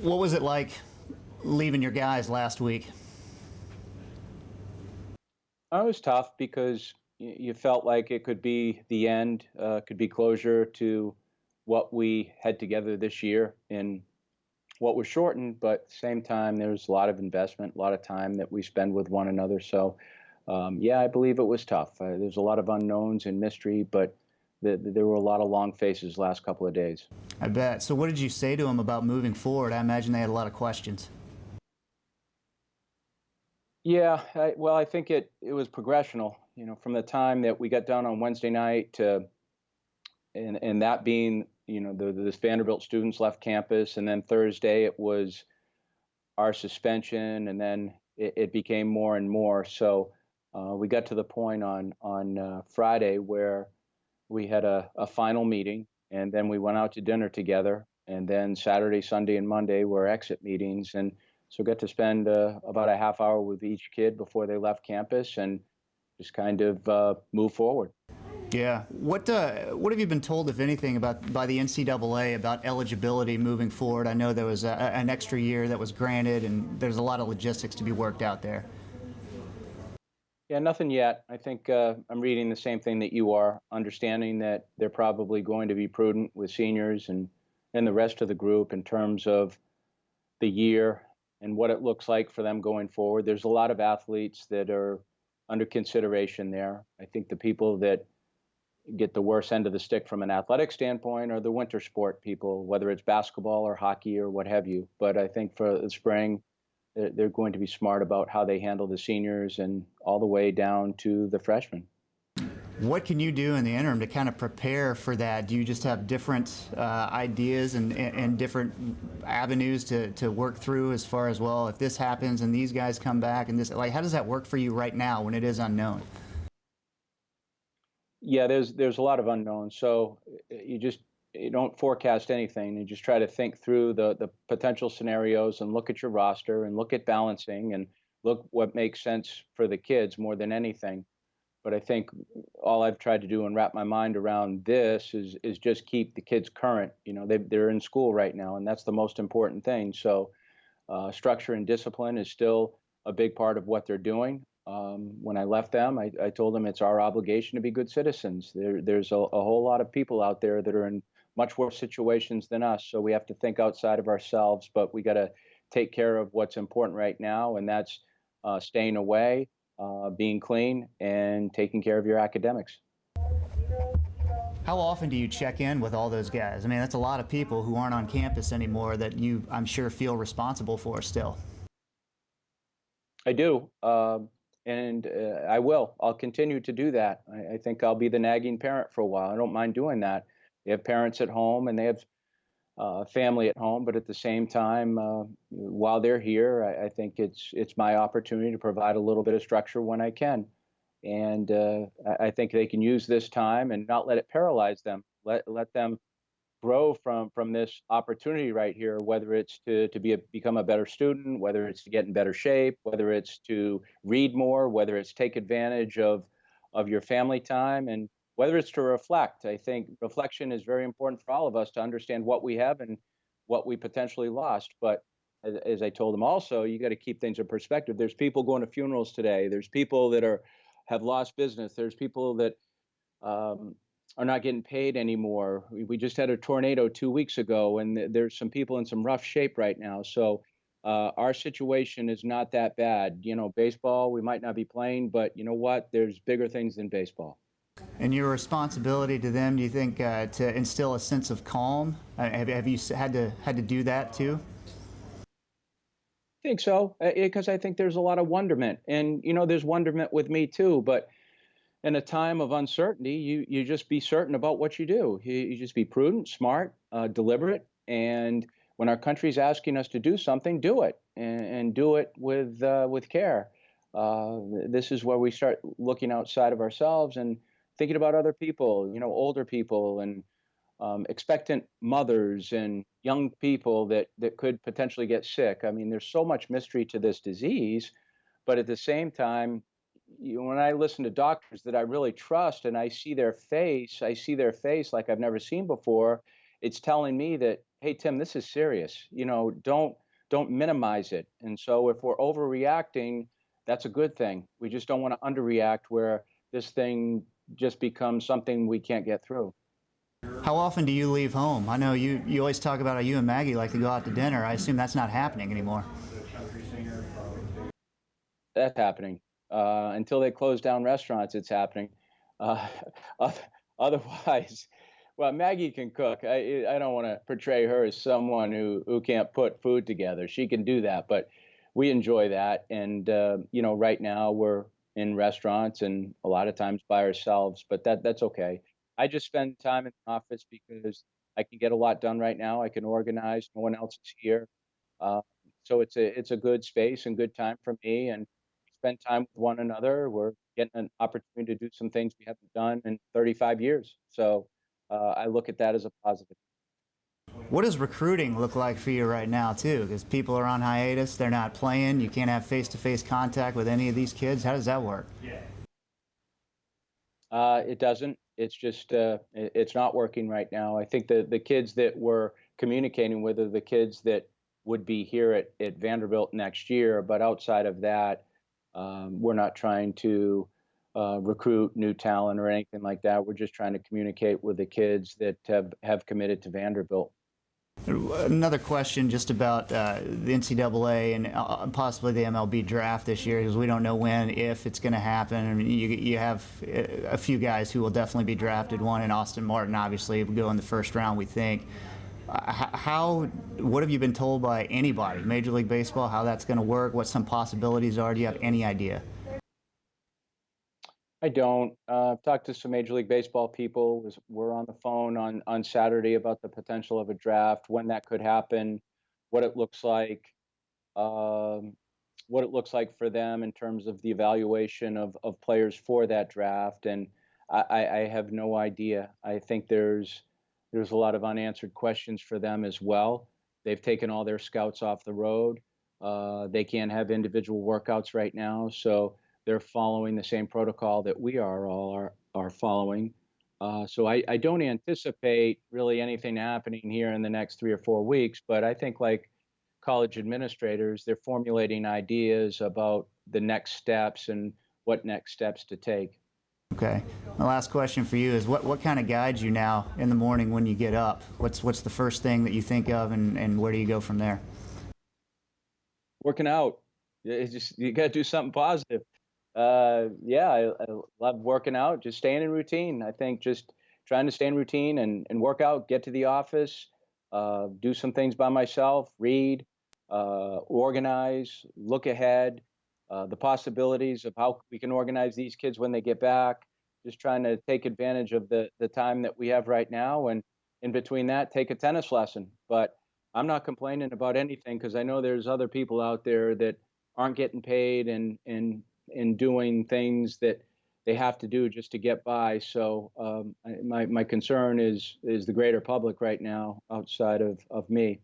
What was it like leaving your guys last week? It was tough because you felt like it could be the end, could be closure to what we had together this year in what was shortened, but at the same time, there's a lot of investment, a lot of time that we spend with one another. So, yeah, I believe it was tough. There's a lot of unknowns and mystery, but there were a lot of long faces last couple of days. I bet. So what did you say to them about moving forward? I imagine they had a lot of questions. Yeah, well, I think it was progressional. From the time that we got done on Wednesday night to and that being this Vanderbilt students left campus, and then Thursday it was our suspension, and then it became more and more. So we got to the point on Friday where we had a final meeting, and then we went out to dinner together, and then Saturday, Sunday, and Monday were exit meetings, and so got to spend about a half hour with each kid before they left campus, and just kind of move forward. Yeah. What have you been told, if anything, by the NCAA about eligibility moving forward? I know there was an extra year that was granted, and there's a lot of logistics to be worked out there. Yeah, nothing yet. I think I'm reading the same thing that you are, understanding that they're probably going to be prudent with seniors and the rest of the group in terms of the year and what it looks like for them going forward. There's a lot of athletes that are under consideration there. I think the people that get the worst end of the stick from an athletic standpoint are the winter sport people, whether it's basketball or hockey or what have you. But I think for the spring, they're going to be smart about how they handle the seniors and all the way down to the freshmen. What can you do in the interim to kind of prepare for that? Do you just have different ideas and different avenues to work through as far as, well, if this happens and these guys come back and this, like, how does that work for you right now when it is unknown? Yeah, there's a lot of unknowns. So you don't forecast anything. You just try to think through the potential scenarios and look at your roster and look at balancing and look what makes sense for the kids more than anything. But I think all I've tried to do and wrap my mind around this is just keep the kids current. They're in school right now, and that's the most important thing. So structure and discipline is still a big part of what they're doing. When I left them, I told them it's our obligation to be good citizens. There's a whole lot of people out there that are in much worse situations than us, so we have to think outside of ourselves, but we got to take care of what's important right now, and that's staying away, being clean, and taking care of your academics. How often do you check in with all those guys? I mean, that's a lot of people who aren't on campus anymore that you, I'm sure, feel responsible for still. I do, and I will. I'll continue to do that. I think I'll be the nagging parent for a while. I don't mind doing that. They have parents at home and they have family at home, but at the same time, while they're here, I think it's my opportunity to provide a little bit of structure when I can, and I think they can use this time and not let it paralyze them. Let them grow from this opportunity right here, whether it's to become a better student, whether it's to get in better shape, whether it's to read more, whether it's take advantage of your family time, and whether it's to reflect. I think reflection is very important for all of us to understand what we have and what we potentially lost. But as I told them also, you got to keep things in perspective. There's people going to funerals today. There's people that have lost business. There's people that um, are not getting paid anymore. We just had a tornado 2 weeks ago, and there's some people in some rough shape right now. So our situation is not that bad. Baseball, we might not be playing, but you know what? There's bigger things than baseball. And your responsibility to them, do you think, to instill a sense of calm? Have you had to do that too? I think so, because I think there's a lot of wonderment, and there's wonderment with me too. But in a time of uncertainty, you just be certain about what you do. You just be prudent, smart, deliberate, and when our country's asking us to do something, do it, and do it with care. This is where we start looking outside of ourselves and thinking about other people, older people, and expectant mothers and young people that could potentially get sick. I mean, there's so much mystery to this disease, but at the same time, when I listen to doctors that I really trust and I see their face like I've never seen before, it's telling me that, hey, Tim, this is serious. Don't minimize it. And so if we're overreacting, that's a good thing. We just don't want to underreact where this thing just becomes something we can't get through. How often do you leave home? I know you always talk about how you and Maggie like to go out to dinner. I assume that's not happening anymore. That's happening. Until they close down restaurants, it's happening. Uh, oth- Otherwise, well, Maggie can cook. I don't want to portray her as someone who can't put food together. She can do that, but we enjoy that. And right now we're in restaurants and a lot of times by ourselves, but that's okay. I just spend time in the office because I can get a lot done right now. I can organize. No one else is here. Uh, so it's a good space and good time for me, and we spend time with one another. We're getting an opportunity to do some things we haven't done in 35 years. So I look at that as a positive. What does recruiting look like for you right now, too? Because people are on hiatus, they're not playing, you can't have face-to-face contact with any of these kids. How does that work? It doesn't. It's just it's not working right now. I think the kids that we're communicating with are the kids that would be here at Vanderbilt next year. But outside of that, we're not trying to recruit new talent or anything like that. We're just trying to communicate with the kids that have committed to Vanderbilt. Another question just about the NCAA and possibly the MLB draft this year, because we don't know when, if it's going to happen. I mean, you have a few guys who will definitely be drafted. One in Austin Martin, obviously, will go in the first round, we think. What have you been told by anybody, Major League Baseball, how that's going to work, what some possibilities are? Do you have any idea? I don't. I've talked to some Major League Baseball people. We're on the phone on Saturday about the potential of a draft, when that could happen, what it looks like, um, what it looks like for them in terms of the evaluation of players for that draft. And I have no idea. I think there's a lot of unanswered questions for them as well. They've taken all their scouts off the road. They can't have individual workouts right now, so they're following the same protocol that we are following. So I don't anticipate really anything happening here in the next 3 or 4 weeks. But I think, like college administrators, they're formulating ideas about the next steps and what next steps to take. Okay. My last question for you is what kind of guides you now in the morning when you get up? What's the first thing that you think of, and where do you go from there? Working out. You got to do something positive. Yeah, I love working out. Just staying in routine. I think just trying to stay in routine and work out. Get to the office. Do some things by myself. Read. Organize. Look ahead. The possibilities of how we can organize these kids when they get back. Just trying to take advantage of the time that we have right now, and in between that, take a tennis lesson. But I'm not complaining about anything because I know there's other people out there that aren't getting paid and doing things that they have to do just to get by. So my concern is the greater public right now outside of me.